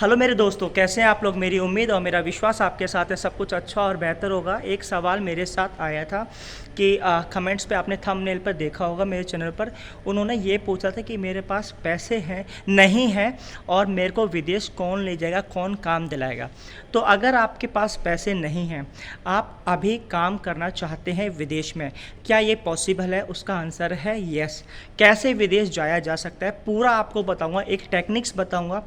Hello मेरे दोस्तों, कैसे हैं आप लोग। मेरी उम्मीद और मेरा विश्वास आपके साथ है सब कुछ अच्छा और बेहतर होगा। एक सवाल मेरे साथ आया था कि कमेंट्स पे आपने थंबनेल पर देखा होगा मेरे चैनल पर। उन्होंने ये पूछा था कि मेरे पास पैसे हैं नहीं हैं और मेरे को विदेश कौन ले जाएगा, कौन काम दिलाएगा। तो अगर आपके पास पैसे नहीं हैं, आप अभी काम करना चाहते हैं विदेश में, क्या ये पॉसिबल है? उसका आंसर है यस। कैसे विदेश जाया जा सकता है पूरा आपको बताऊंगा, एक टेक्निक्स बताऊंगा।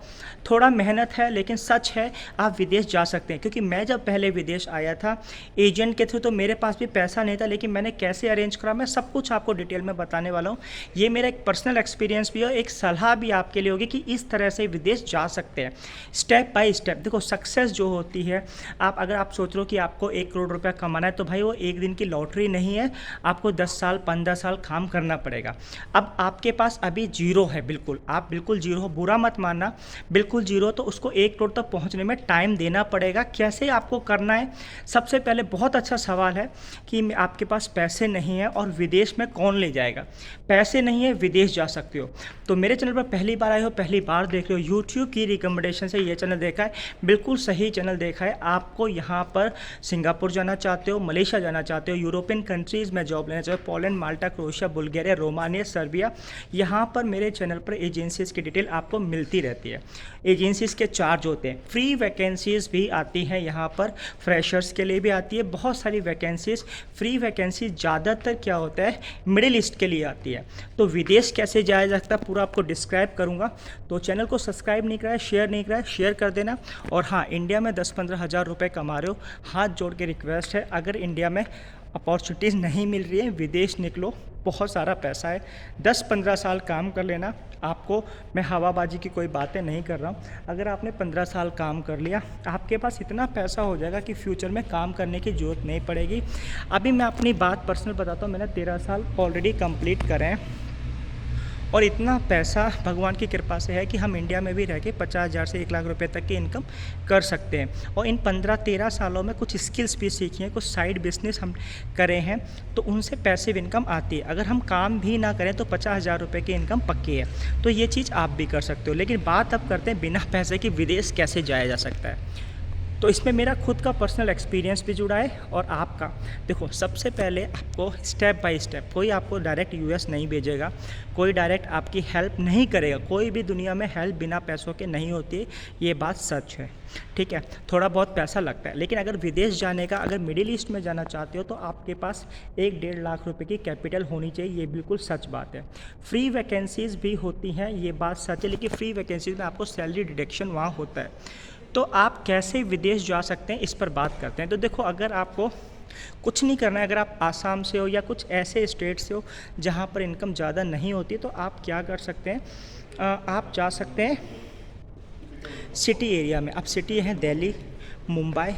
थोड़ा मेहनत है लेकिन सच है, आप विदेश जा सकते हैं। क्योंकि मैं जब पहले विदेश आया था एजेंट के थ्रू, तो मेरे पास भी पैसा नहीं था, लेकिन मैंने कैसे अरेंज करा मैं सब कुछ आपको डिटेल में बताने वाला हूँ। ये मेरा एक पर्सनल एक्सपीरियंस भी है, एक सलाह भी आपके लिए होगी कि इस तरह से विदेश जा सकते हैं स्टेप बाय स्टेप। देखो, सक्सेस जो होती है, अगर आप सोच रहे हो कि आपको 1 करोड़ रुपया कमाना है, तो भाई वो एक दिन की लॉटरी नहीं है। आपको 10 साल 15 साल काम करना पड़ेगा। अब आपके पास अभी जीरो है, बिल्कुल आप बिल्कुल जीरो हो, बुरा मत मानना, बिल्कुल जीरो। तो उसको 1 करोड़ तक पहुंचने में टाइम देना पड़ेगा। कैसे आपको करना है? सबसे पहले बहुत अच्छा सवाल है कि आपके पास पैसे नहीं है और विदेश में कौन ले जाएगा। पैसे नहीं है, विदेश जा सकते हो। तो मेरे चैनल पर पहली बार आए हो, पहली बार देख रहे हो, यूट्यूब की रिकमेंडेशन से ये चैनल देखा है, बिल्कुल सही चैनल देखा है। आपको यहाँ पर सिंगापुर जाना चाहते हो, मलेशिया जाना चाहते हो, यूरोपियन कंट्रीज़ में जॉब लेना चाहते हो, पोलैंड, माल्टा, क्रोएशिया, बुल्गारिया, रोमानिया, सर्बिया, यहाँ पर मेरे चैनल पर एजेंसीज़ की डिटेल आपको मिलती रहती है। एजेंसीज़ के चार्ज होते हैं, फ्री वैकेंसीज़ भी आती हैं यहाँ पर, फ्रेशर्स के लिए भी आती है बहुत सारी वैकेंसीज़। फ्री वैकेंसी ज़्यादातर क्या होता है, मिडिल ईस्ट के लिए आती है। तो विदेश कैसे जाया जा सकता है पूरा आपको डिस्क्राइब करूँगा। तो चैनल को सब्सक्राइब नहीं कराया, शेयर नहीं कराया, शेयर कर देना। और हाँ, इंडिया में 10-15 हज़ार रुपये कमा रहे हो, हाथ जोड़ के रिक्वेस्ट है, अगर इंडिया में अपॉर्चुनिटीज़ नहीं मिल रही है, विदेश निकलो, बहुत सारा पैसा है। 10-15 साल काम कर लेना आपको। मैं हवाबाजी की कोई बातें नहीं कर रहा हूँ। अगर आपने 15 साल काम कर लिया, आपके पास इतना पैसा हो जाएगा कि फ्यूचर में काम करने की ज़रूरत नहीं पड़ेगी। अभी मैं अपनी बात पर्सनल बताता हूँ, मैंने 13 साल ऑलरेडी कंप्लीट करे हैं और इतना पैसा भगवान की कृपा से है कि हम इंडिया में भी रह के 50,000 से 1 लाख रुपए तक की इनकम कर सकते हैं। और इन 15-13 सालों में कुछ स्किल्स भी सीखी हैं, कुछ साइड बिजनेस हम करे हैं, तो उनसे पैसिव इनकम आती है। अगर हम काम भी ना करें तो 50,000 रुपये की इनकम पक्की है। तो ये चीज़ आप भी कर सकते हो। लेकिन बात अब करते हैं बिना पैसे की विदेश कैसे जाया जा सकता है। तो इसमें मेरा खुद का पर्सनल एक्सपीरियंस भी जुड़ा है और आपका। देखो, सबसे पहले आपको स्टेप बाय स्टेप, कोई आपको डायरेक्ट यूएस नहीं भेजेगा, कोई डायरेक्ट आपकी हेल्प नहीं करेगा। कोई भी दुनिया में हेल्प बिना पैसों के नहीं होती है, ये बात सच है। ठीक है, थोड़ा बहुत पैसा लगता है, लेकिन अगर विदेश जाने का, अगर मिडिल ईस्ट में जाना चाहते हो, तो आपके पास 1-1.5 लाख रुपए की कैपिटल होनी चाहिए। ये बिल्कुल सच बात है। फ्री वैकेंसीज़ भी होती हैं, ये बात सच है, लेकिन फ्री वैकेंसीज़ में आपको सैलरी डिडक्शन वहाँ होता है। तो आप कैसे विदेश जा सकते हैं, इस पर बात करते हैं। तो देखो, अगर आपको कुछ नहीं करना है, अगर आप आसाम से हो या कुछ ऐसे स्टेट से हो जहाँ पर इनकम ज़्यादा नहीं होती, तो आप क्या कर सकते हैं, आप जा सकते हैं सिटी एरिया में। अब सिटी हैं दिल्ली, मुंबई,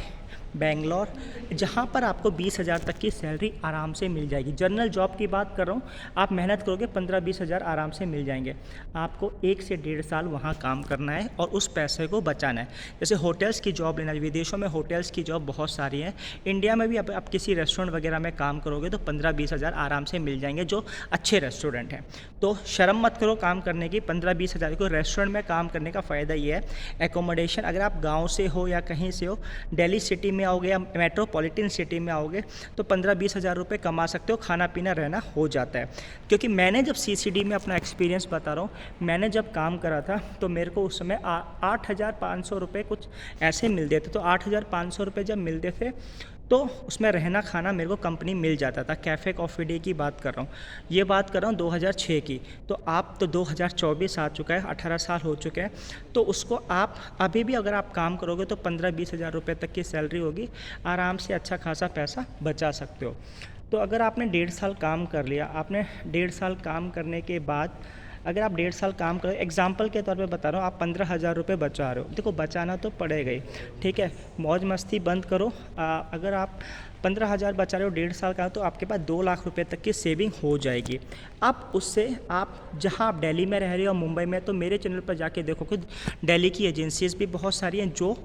बेंगलोर, जहाँ पर आपको 20,000 तक की सैलरी आराम से मिल जाएगी। जनरल जॉब की बात कर रहा हूँ, आप मेहनत करोगे 15-20 हज़ार आराम से मिल जाएंगे। आपको 1 से 1.5 साल वहाँ काम करना है और उस पैसे को बचाना है। जैसे होटल्स की जॉब लेना, विदेशों में होटल्स की जॉब बहुत सारी हैं। इंडिया में भी आप किसी रेस्टोरेंट वगैरह में काम करोगे तो 15-20 हज़ार आराम से मिल जाएंगे, जो अच्छे रेस्टोरेंट हैं। तो शर्म मत करो काम करने की। 15-20 हज़ार को रेस्टोरेंट में काम करने का फ़ायदा ये है, एकोमोडेशन, अगर आप गाँव से हो या कहीं से हो, दिल्ली सिटी में आओगे या मेट्रोपॉलिटन सिटी में आओगे, तो 15-20 हज़ार रुपये कमा सकते हो, खाना पीना रहना हो जाता है। क्योंकि मैंने जब सीसीडी में अपना एक्सपीरियंस बता रहा हूँ, मैंने जब काम करा था तो मेरे को उस समय 8,500 रुपये कुछ ऐसे मिलते थे। तो 8,500 रुपये जब मिलते थे, तो उसमें रहना खाना मेरे को कंपनी मिल जाता था। कैफ़े कॉफ़ी डे की बात कर रहा हूँ, ये बात कर रहा हूँ 2006 की। तो आप तो 2024 आ चुका है, 18 साल हो चुके हैं। तो उसको आप अभी भी अगर आप काम करोगे तो 15-20 हज़ार रुपये तक की सैलरी होगी, आराम से अच्छा खासा पैसा बचा सकते हो। तो अगर आपने 1.5 साल काम कर लिया, आपने 1.5 साल काम करने के बाद अगर आप 1.5 साल काम करो, एग्जाम्पल के तौर पे बता रहा हूँ, आप 15,000 रुपये बचा रहे हो। देखो, बचाना तो पड़ेगा ही, ठीक है, मौज मस्ती बंद करो। अगर आप 15,000 बचा रहे हो 1.5 साल का, तो आपके पास 2 लाख रुपए तक की सेविंग हो जाएगी। अब उससे आप जहाँ आप दिल्ली में रह रहे हो, मुंबई में, तो मेरे चैनल पर जाके देखो कि दिल्ली की एजेंसीज भी बहुत सारी हैं जो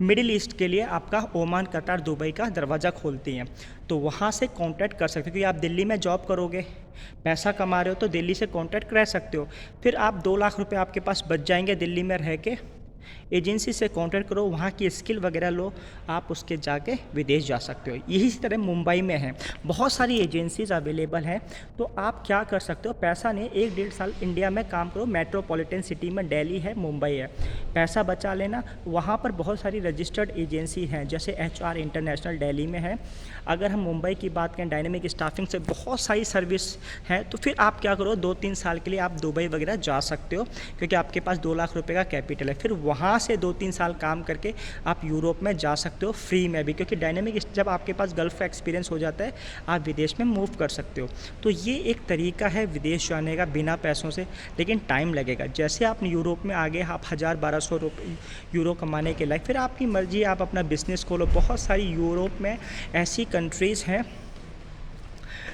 मिडिल ईस्ट के लिए आपका ओमान, कतार, दुबई का दरवाज़ा खोलती हैं। तो वहाँ से कांटेक्ट कर सकते हो, क्योंकि आप दिल्ली में जॉब करोगे, पैसा कमा रहे हो, तो दिल्ली से कांटेक्ट कर सकते हो। फिर आप 2 लाख रुपए आपके पास बच जाएंगे दिल्ली में रह के। एजेंसी से कॉन्टैक्ट करो, वहाँ की स्किल वगैरह लो, आप उसके जाके विदेश जा सकते हो। यही तरह मुंबई में है, बहुत सारी एजेंसीज अवेलेबल हैं। तो आप क्या कर सकते हो, पैसा नहीं, 1-1.5 साल इंडिया में काम करो, मेट्रोपॉलिटन सिटी में दिल्ली है, मुंबई है, पैसा बचा लेना। वहाँ पर बहुत सारी रजिस्टर्ड एजेंसी हैं, जैसे HR इंटरनेशनल दिल्ली में है। अगर हम मुंबई की बात करें, डायनेमिक स्टाफिंग से बहुत सारी सर्विस है। तो फिर आप क्या करो, 2-3 साल के लिए आप दुबई वगैरह जा सकते हो, क्योंकि आपके पास 2 लाख रुपए का कैपिटल है। फिर वहाँ से 2-3 साल काम करके आप यूरोप में जा सकते हो फ्री में भी, क्योंकि डायनेमिक जब आपके पास गल्फ का एक्सपीरियंस हो जाता है, आप विदेश में मूव कर सकते हो। तो ये एक तरीका है विदेश जाने का बिना पैसों से, लेकिन टाइम लगेगा। जैसे आप यूरोप में आगे आप 1000-1200 यूरो कमाने के लायक, फिर आपकी मर्जी, आप अपना बिजनेस खोलो। बहुत सारी यूरोप में ऐसी कंट्रीज़ हैं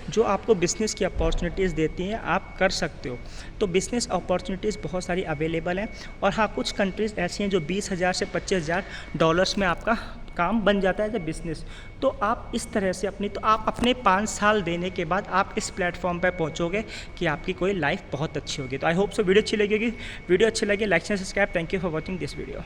जो आपको बिज़नेस की अपॉर्चुनिटीज़ देती हैं, आप कर सकते हो। तो बिज़नेस अपॉर्चुनिटीज़ बहुत सारी अवेलेबल हैं। और हाँ, कुछ कंट्रीज़ ऐसी हैं जो 20,000 से 25,000 डॉलर्स में आपका काम बन जाता है एज ए बिज़नेस। तो आप इस तरह से तो आप अपने 5 साल देने के बाद आप इस प्लेटफॉर्म पर पहुँचोगे कि आपकी कोई लाइफ बहुत अच्छी होगी। तो आई होप सो वीडियो अच्छी लगेगी। वीडियो अच्छी लगी, like and subscribe. Thank you for watching this video.